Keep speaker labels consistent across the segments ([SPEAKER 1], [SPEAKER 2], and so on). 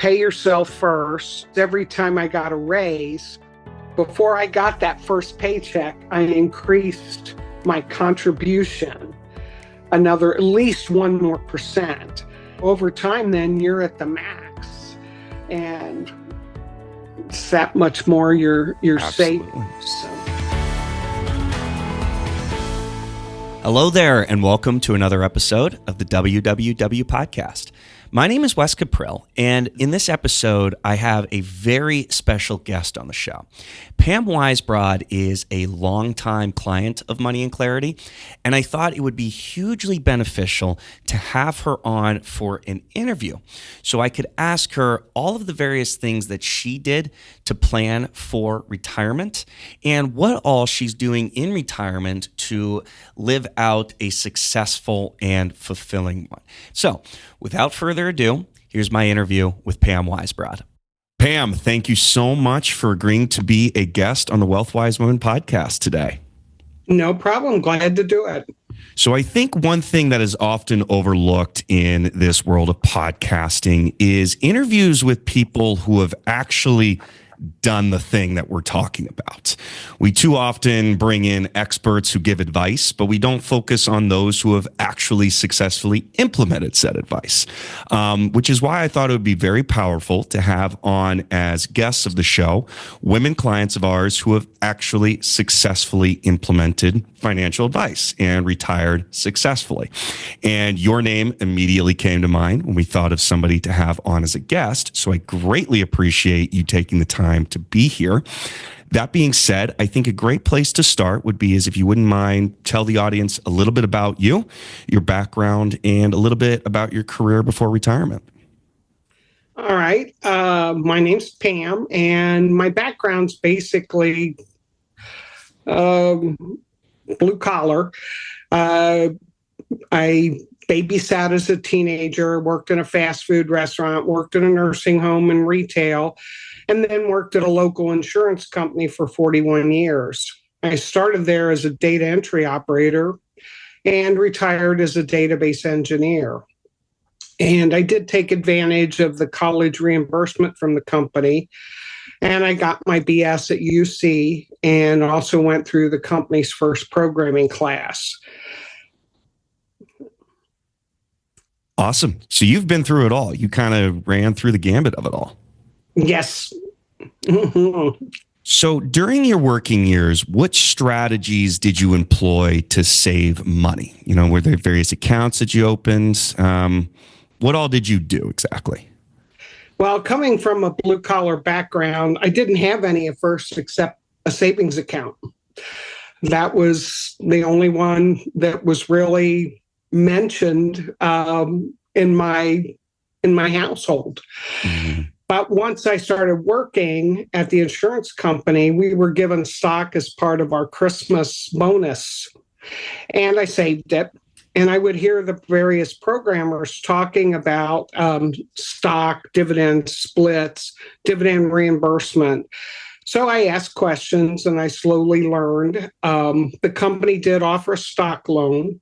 [SPEAKER 1] pay yourself first. Every time I got a raise, before I got that first paycheck, I increased my contribution another at least 1 more percent. Over time, then you're at the max, and it's that much more you're saving. So.
[SPEAKER 2] Hello there, and welcome to another episode of the WWW Podcast. My name is Wes Caprill, and in this episode, I have a very special guest on the show. Pam Weisbrod is a longtime client of Money and Clarity, and I thought it would be hugely beneficial to have her on for an interview so I could ask her all of the various things that she did to plan for retirement and what all she's doing in retirement to live out a successful and fulfilling one. So, without further ado, here's my interview with Pam Weisbrod. Pam, thank you so much for agreeing to be a guest on the Wealth Wise Women podcast today.
[SPEAKER 1] No problem. Glad to do it.
[SPEAKER 2] So I think one thing that is often overlooked in this world of podcasting is interviews with people who have actually done the thing that we're talking about. We too often bring in experts who give advice, but we don't focus on those who have actually successfully implemented said advice, which is why I thought it would be very powerful to have on as guests of the show women clients of ours who have actually successfully implemented financial advice and retired successfully. And your name immediately came to mind when we thought of somebody to have on as a guest. So I greatly appreciate you taking the time to be here. That being said, I think a great place to start would be if you wouldn't mind, tell the audience a little bit about you, your background, and a little bit about your career before retirement.
[SPEAKER 1] All right. My name's Pam, and my background's basically blue collar. I babysat as a teenager, worked in a fast food restaurant, worked in a nursing home and retail, and then worked at a local insurance company for 41 years. I started there as a data entry operator and retired as a database engineer. And I did take advantage of the college reimbursement from the company. And I got my BS at UC and also went through the company's first programming class.
[SPEAKER 2] Awesome. So you've been through it all. You kind of ran through the gambit of it all.
[SPEAKER 1] Yes.
[SPEAKER 2] So during your working years, what strategies did you employ to save money? You know, were there various accounts that you opened? What all did you do exactly?
[SPEAKER 1] Well, coming from a blue collar background, I didn't have any at first except a savings account. That was the only one that was really mentioned in my household. Mm-hmm. But once I started working at the insurance company, we were given stock as part of our Christmas bonus. And I saved it. And I would hear the various programmers talking about stock, dividend splits, dividend reimbursement. So I asked questions and I slowly learned. The company did offer a stock loan.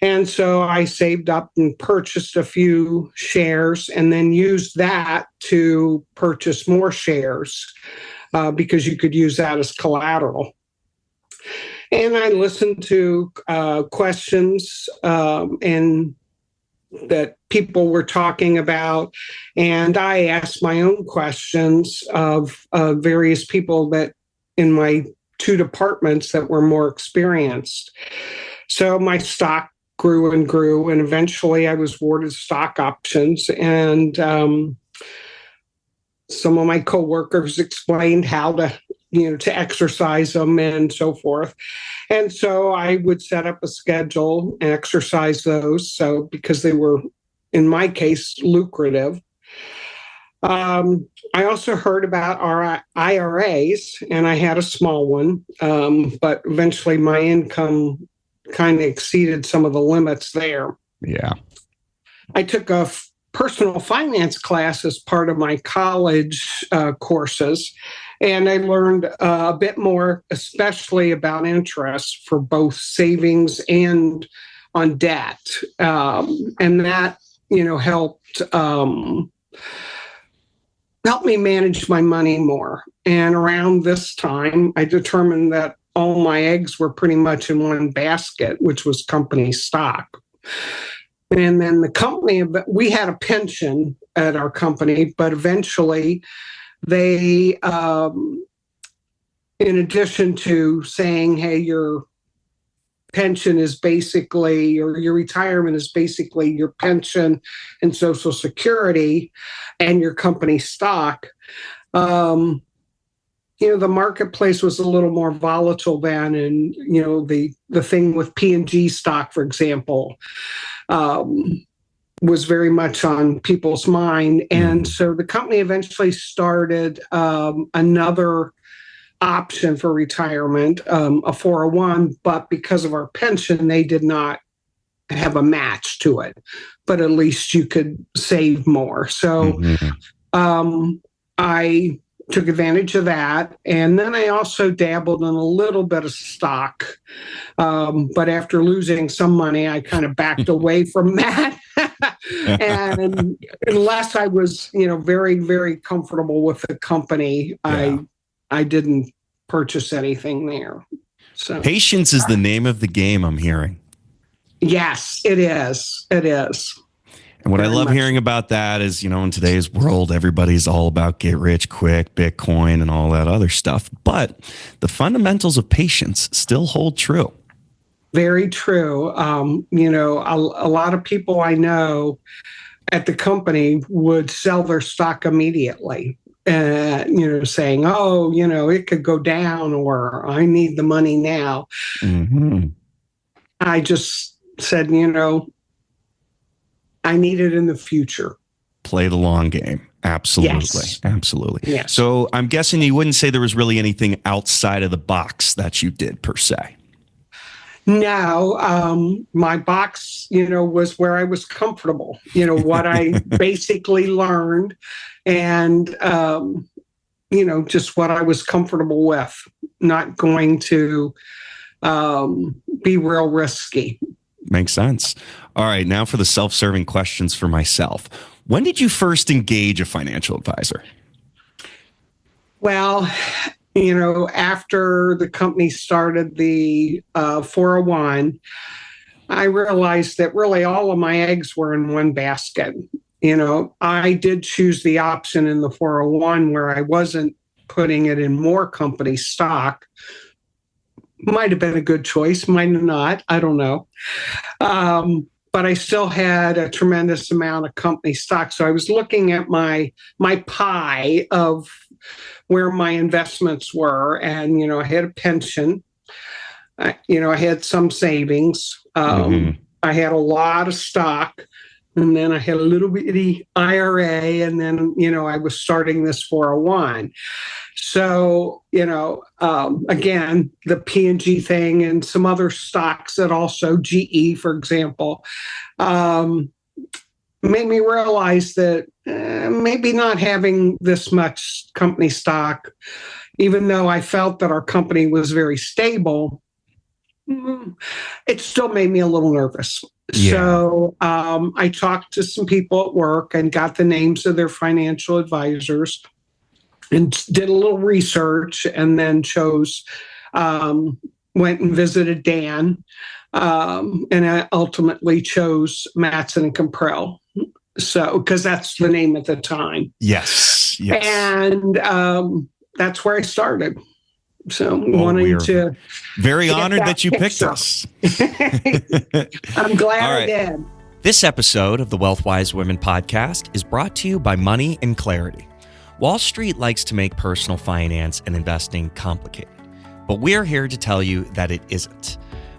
[SPEAKER 1] And so I saved up and purchased a few shares and then used that to purchase more shares because you could use that as collateral. And I listened to questions and that people were talking about, and I asked my own questions of various people that in my two departments that were more experienced. So my stock grew and grew, and eventually I was awarded stock options. And some of my coworkers explained how to exercise them and so forth. And so I would set up a schedule and exercise those. So because they were, in my case, lucrative. I also heard about our IRAs, and I had a small one, but eventually my income kind of exceeded some of the limits there.
[SPEAKER 2] Yeah.
[SPEAKER 1] I took a personal finance class as part of my college courses, and I learned a bit more, especially about interest for both savings and on debt. And that, helped helped me manage my money more. And around this time, I determined that all my eggs were pretty much in one basket, which was company stock. And then the company, we had a pension at our company, but eventually they, in addition to saying, hey, your pension is basically, or your retirement is basically your pension and Social Security and your company stock. The marketplace was a little more volatile then, and the thing with P&G stock, for example, was very much on people's mind, and so the company eventually started another option for retirement, a 401, but because of our pension, they did not have a match to it, but at least you could save more. So I took advantage of that. And then I also dabbled in a little bit of stock. But after losing some money, I kind of backed away from that. And unless I was, very, very comfortable with the company, I didn't purchase anything there. So
[SPEAKER 2] patience is the name of the game, I'm hearing.
[SPEAKER 1] Yes, it is. It is.
[SPEAKER 2] And what I love hearing about that is, in today's world, everybody's all about get rich quick, Bitcoin, and all that other stuff. But the fundamentals of patience still hold true.
[SPEAKER 1] Very true. A lot of people I know at the company would sell their stock immediately. Saying, oh, it could go down, or I need the money now. I just said, I need it in the future.
[SPEAKER 2] Play the long game. Absolutely.
[SPEAKER 1] Yes.
[SPEAKER 2] Absolutely.
[SPEAKER 1] Yes.
[SPEAKER 2] So I'm guessing you wouldn't say there was really anything outside of the box that you did per se.
[SPEAKER 1] No, my box, was where I was comfortable, what I basically learned and, just what I was comfortable with, not going to be real risky.
[SPEAKER 2] Makes sense. All right. Now for the self-serving questions for myself. When did you first engage a financial advisor?
[SPEAKER 1] Well, after the company started the 401, I realized that really all of my eggs were in one basket. I did choose the option in the 401 where I wasn't putting it in more company stock. Might have been a good choice, might have not. I don't know. But I still had a tremendous amount of company stock. So I was looking at my pie of where my investments were. And, I had a pension. I had some savings. I had a lot of stock. And then I had a little bitty IRA. And then, I was starting this 401. So, again, the P&G thing and some other stocks that also, GE, for example, made me realize that maybe not having this much company stock, even though I felt that our company was very stable, it still made me a little nervous. Yeah. So I talked to some people at work and got the names of their financial advisors and did a little research, and then went and visited Dan, and I ultimately chose Matson and Comprell. So, because that's the name at the time.
[SPEAKER 2] Yes.
[SPEAKER 1] And that's where I started. So, wanting to.
[SPEAKER 2] Very honored that you picked us.
[SPEAKER 1] I'm glad I did.
[SPEAKER 3] This episode of the Wealth-Wise Women podcast is brought to you by Money and Clarity. Wall Street likes to make personal finance and investing complicated, but we're here to tell you that it isn't.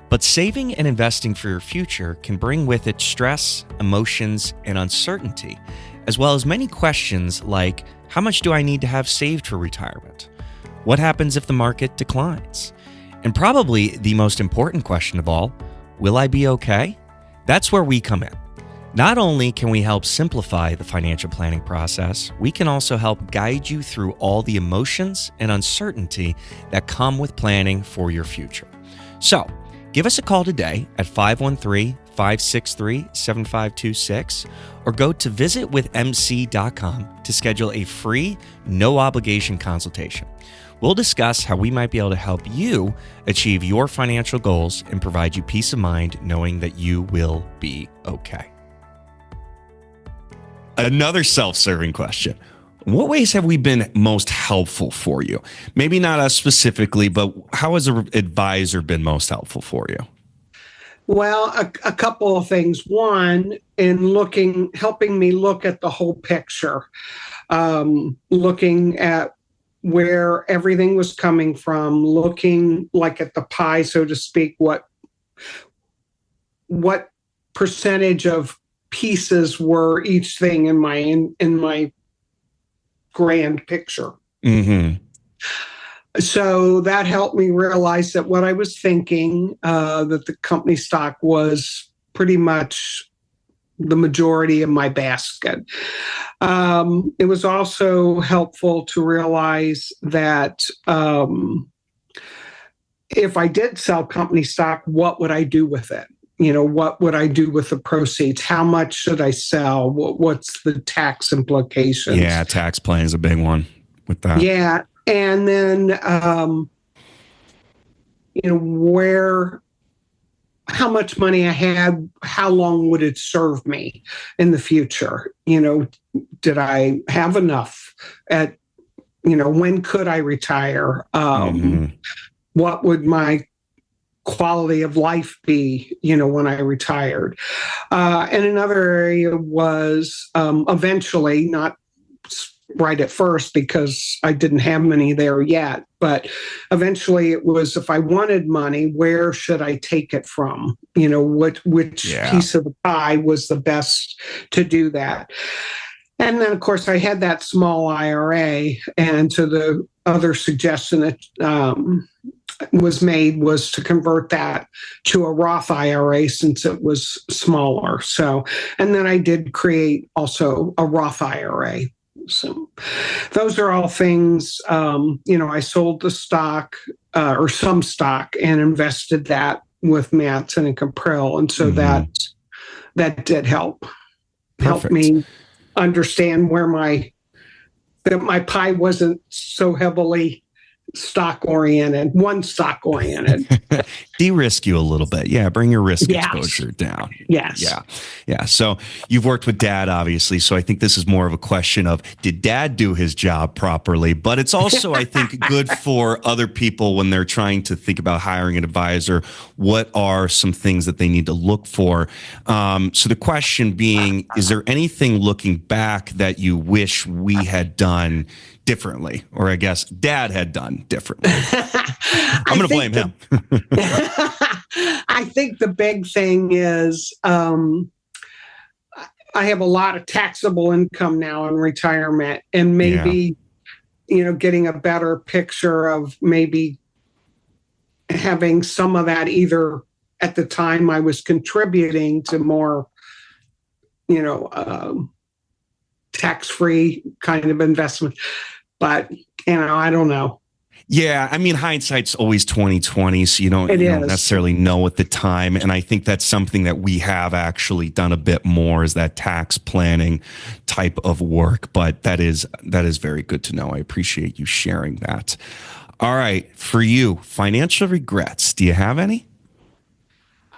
[SPEAKER 3] But saving and investing for your future can bring with it stress, emotions, and uncertainty, as well as many questions like, how much do I need to have saved for retirement? What happens if the market declines? And probably the most important question of all, will I be okay? That's where we come in. Not only can we help simplify the financial planning process, we can also help guide you through all the emotions and uncertainty that come with planning for your future. So, give us a call today at 513-563-7526 or go to visitwithmc.com to to schedule a free, no obligation consultation. We'll discuss how we might be able to help you achieve your financial goals and provide you peace of mind knowing that you will be okay.
[SPEAKER 2] Another self-serving question. What ways have we been most helpful for you? Maybe not us specifically, but how has an advisor been most helpful for you?
[SPEAKER 1] Well, a couple of things. One, helping me look at the whole picture, looking at where everything was coming from, looking like at the pie, so to speak, what percentage of pieces were each thing in my grand picture.
[SPEAKER 2] Mm-hmm.
[SPEAKER 1] So that helped me realize that what I was thinking, that the company stock was pretty much the majority of my basket. It was also helpful to realize that if I did sell company stock, what would I do with it? What would I do with the proceeds? How much should I sell? What's the tax implications?
[SPEAKER 2] Yeah, tax planning is a big one with that.
[SPEAKER 1] Yeah. And then, how much money I had, how long would it serve me in the future? Did I have enough when could I retire? What would my quality of life be, when I retired? And another area was eventually, not right at first because I didn't have many there yet, but eventually it was, if I wanted money, where should I take it from? Which piece of the pie was the best to do that? And then, of course, I had that small IRA, and so the other suggestion that was made was to convert that to a Roth IRA since it was smaller. So, and then I did create also a Roth IRA. So those are all things, I sold the stock or some stock and invested that with Matson and Caprell. And so that did help me understand that my pie wasn't so heavily stock oriented.
[SPEAKER 2] De-risk you a little bit. Yeah. Bring your risk exposure down.
[SPEAKER 1] Yes.
[SPEAKER 2] Yeah. Yeah. So you've worked with Dad, obviously. So I think this is more of a question of, did Dad do his job properly? But it's also, I think, good for other people when they're trying to think about hiring an advisor. What are some things that they need to look for? So the question being, is there anything looking back that you wish we had done differently, or I guess Dad had done differently? I'm going to blame him.
[SPEAKER 1] I think the big thing is I have a lot of taxable income now in retirement, and maybe, getting a better picture of maybe having some of that either at the time I was contributing to more, tax-free kind of investment. But, I don't know.
[SPEAKER 2] Yeah, I mean, hindsight's always 20/20, so you don't necessarily know at the time. And I think that's something that we have actually done a bit more, is that tax planning type of work. But that is very good to know. I appreciate you sharing that. All right, for you, financial regrets. Do you have any?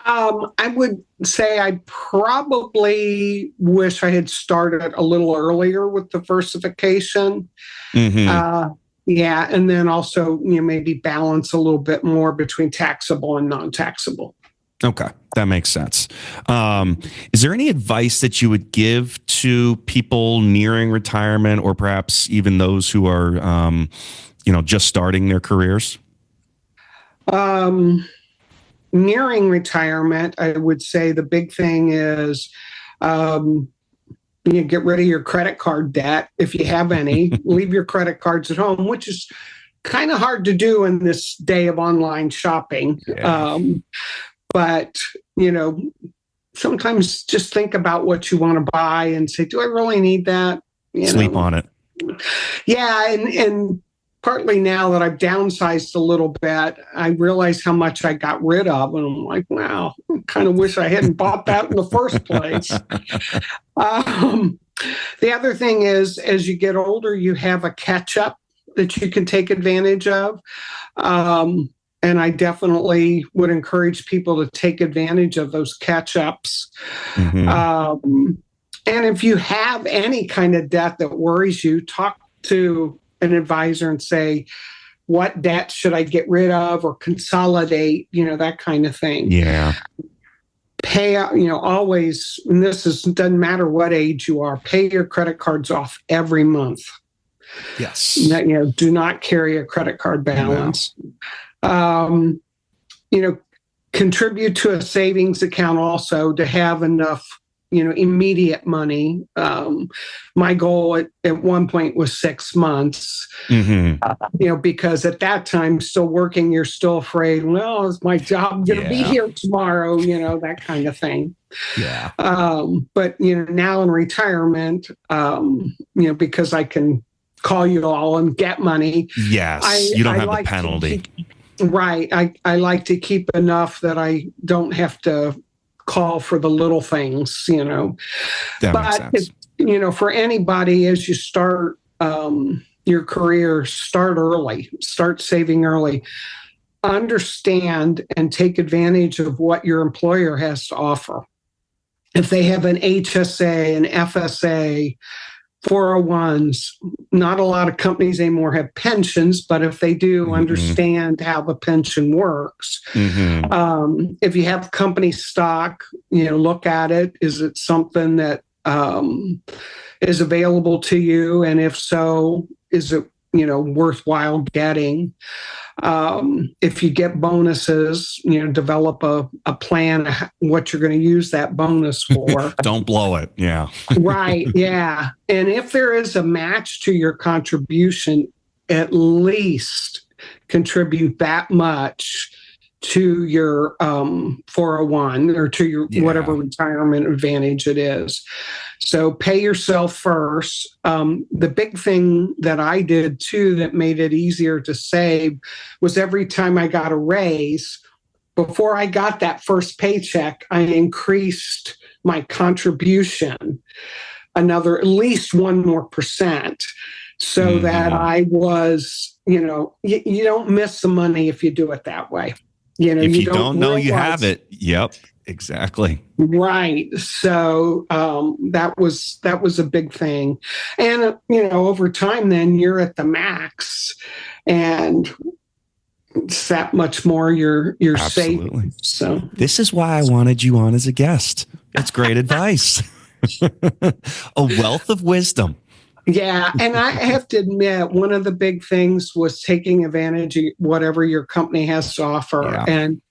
[SPEAKER 1] I would say I probably wish I had started a little earlier with diversification.
[SPEAKER 2] Mm-hmm.
[SPEAKER 1] And then also, maybe balance a little bit more between taxable and non-taxable.
[SPEAKER 2] Okay, that makes sense. Is there any advice that you would give to people nearing retirement, or perhaps even those who are, just starting their careers?
[SPEAKER 1] Nearing retirement, I would say the big thing is get rid of your credit card debt if you have any. Leave your credit cards at home, which is kind of hard to do in this day of online shopping.
[SPEAKER 2] Yeah.
[SPEAKER 1] But sometimes just think about what you want to buy and say, do I really need that?
[SPEAKER 2] Sleep on it.
[SPEAKER 1] Yeah, and partly now that I've downsized a little bit, I realize how much I got rid of. And I'm like, wow, I kind of wish I hadn't bought that in the first place. The other thing is, as you get older, you have a catch up that you can take advantage of. And I definitely would encourage people to take advantage of those catch ups. And if you have any kind of debt that worries you, talk to an advisor and say, what debt should I get rid of or consolidate, that kind of thing.
[SPEAKER 2] Yeah.
[SPEAKER 1] Pay, always, and doesn't matter what age you are, pay your credit cards off every month.
[SPEAKER 2] Yes.
[SPEAKER 1] Do not carry a credit card balance. Contribute to a savings account also to have enough, immediate money. My goal at one point was 6 months, because at that time, still working, you're still afraid, well, is my job going to be here tomorrow? That kind of thing.
[SPEAKER 2] Yeah.
[SPEAKER 1] But, now in retirement, because I can call you all and get money.
[SPEAKER 2] Yes. You don't have the penalty.
[SPEAKER 1] Right. I like to keep enough that I don't have to call for the little things,
[SPEAKER 2] That makes sense.
[SPEAKER 1] For anybody, as you start your career, start early, start saving early, understand and take advantage of what your employer has to offer. If they have an HSA, an FSA, 401s, not a lot of companies anymore have pensions, but if they do, understand how the pension works. If you have company stock, look at it. Is it something that is available to you? And if so, is it, worthwhile getting? If you get bonuses, develop a plan what you're going to use that bonus for.
[SPEAKER 2] Don't blow it. Yeah.
[SPEAKER 1] Right. Yeah. And if there is a match to your contribution, at least contribute that much to your 401 or to your whatever retirement advantage it is. So pay yourself first. The big thing that I did too that made it easier to save was every time I got a raise, before I got that first paycheck, I increased my contribution at least 1 more percent so that I was, you don't miss the money if you do it that way.
[SPEAKER 2] If you don't know you have it. Yep, exactly.
[SPEAKER 1] Right. So that was a big thing. And, over time, then you're at the max and it's that much more you're saving. So
[SPEAKER 2] this is why I wanted you on as a guest. That's great advice. A wealth of wisdom.
[SPEAKER 1] Yeah. And I have to admit, one of the big things was taking advantage of whatever your company has to offer. Yeah. And,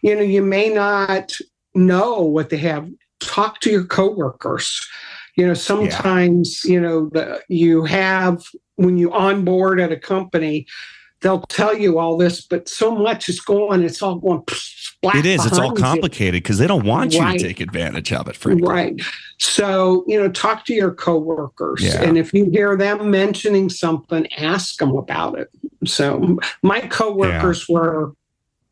[SPEAKER 1] you may not know what they have. Talk to your coworkers. Sometimes, you have, when you onboard at a company, they'll tell you all this, but so much is going, it's all going black.
[SPEAKER 2] It is. It's all complicated because they don't want you to take advantage of it, frankly.
[SPEAKER 1] Right. So, talk to your coworkers. Yeah. And if you hear them mentioning something, ask them about it. So my coworkers were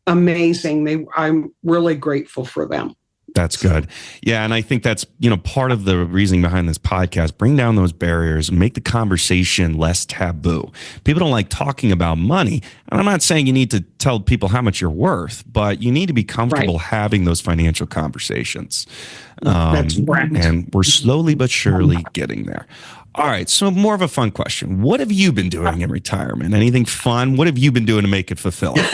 [SPEAKER 1] amazing. I'm really grateful for them.
[SPEAKER 2] That's good. Yeah. And I think that's, part of the reasoning behind this podcast. Bring down those barriers and make the conversation less taboo. People don't like talking about money. And I'm not saying you need to tell people how much you're worth, but you need to be comfortable having those financial conversations.
[SPEAKER 1] That's right.
[SPEAKER 2] And we're slowly but surely getting there. All right. So more of a fun question. What have you been doing in retirement? Anything fun? What have you been doing to make it fulfilling?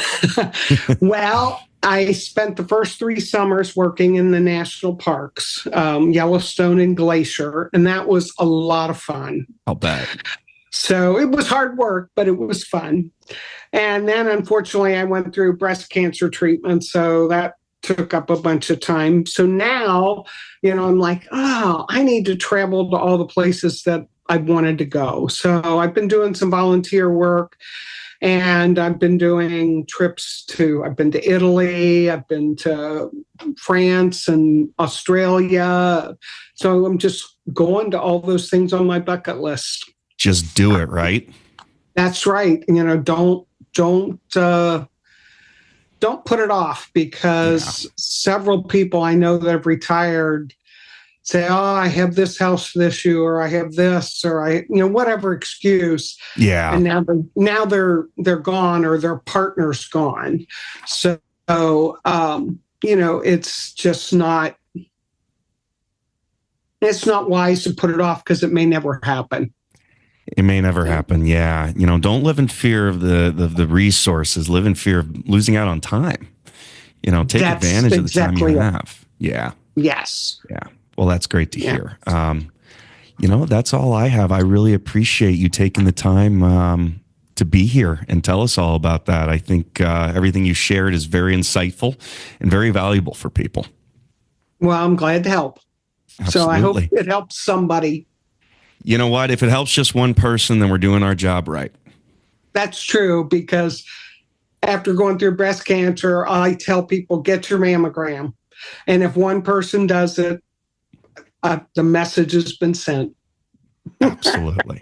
[SPEAKER 1] Well, I spent the first 3 summers working in the national parks, Yellowstone and Glacier, and that was a lot of fun.
[SPEAKER 2] I'll bet.
[SPEAKER 1] So it was hard work, but it was fun. And then, unfortunately, I went through breast cancer treatment, so that took up a bunch of time. So now, I'm like, I need to travel to all the places that I wanted to go. So I've been doing some volunteer work. And I've been doing trips I've been to Italy, I've been to France and Australia. So I'm just going to all those things on my bucket list.
[SPEAKER 2] Just do it, right?
[SPEAKER 1] That's right. Don't put it off, because several people I know that have retired, say, oh, I have this health issue, or I have this, or whatever excuse.
[SPEAKER 2] Yeah.
[SPEAKER 1] And now they're gone, or their partner's gone. So, it's just not, it's not wise to put it off, because it may never happen.
[SPEAKER 2] It may never happen. Yeah. Don't live in fear of the resources, live in fear of losing out on time. Take advantage of the time you have. Yeah.
[SPEAKER 1] Yes.
[SPEAKER 2] Yeah. Well, that's great to hear. That's all I have. I really appreciate you taking the time to be here and tell us all about that. I think everything you shared is very insightful and very valuable for people.
[SPEAKER 1] Well, I'm glad to help.
[SPEAKER 2] Absolutely.
[SPEAKER 1] So I hope it helps somebody.
[SPEAKER 2] You know what? If it helps just one person, then we're doing our job right. That's
[SPEAKER 1] true, because after going through breast cancer, I tell people, get your mammogram. And if one person does it, the message has been sent.
[SPEAKER 2] Absolutely.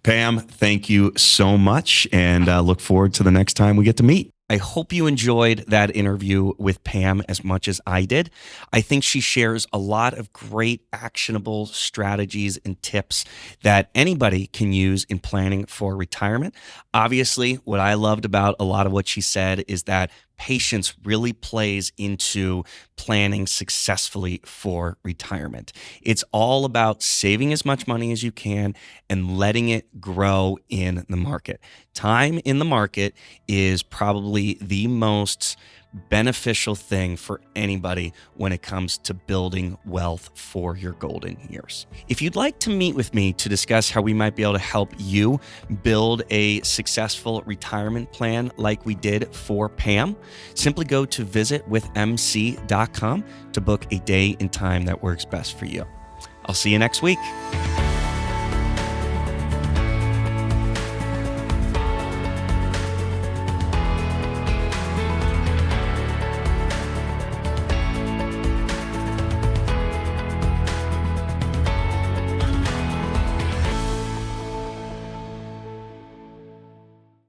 [SPEAKER 2] Pam, thank you so much, and look forward to the next time we get to meet.
[SPEAKER 3] I hope you enjoyed that interview with Pam as much as I did. I think she shares a lot of great actionable strategies and tips that anybody can use in planning for retirement. Obviously, what I loved about a lot of what she said is that patience really plays into planning successfully for retirement. It's all about saving as much money as you can and letting it grow in the market. Time in the market is probably the most beneficial thing for anybody when it comes to building wealth for your golden years. If you'd like to meet with me to discuss how we might be able to help you build a successful retirement plan like we did for Pam, simply go to visitwithmc.com to book a day and time that works best for you. I'll see you next week.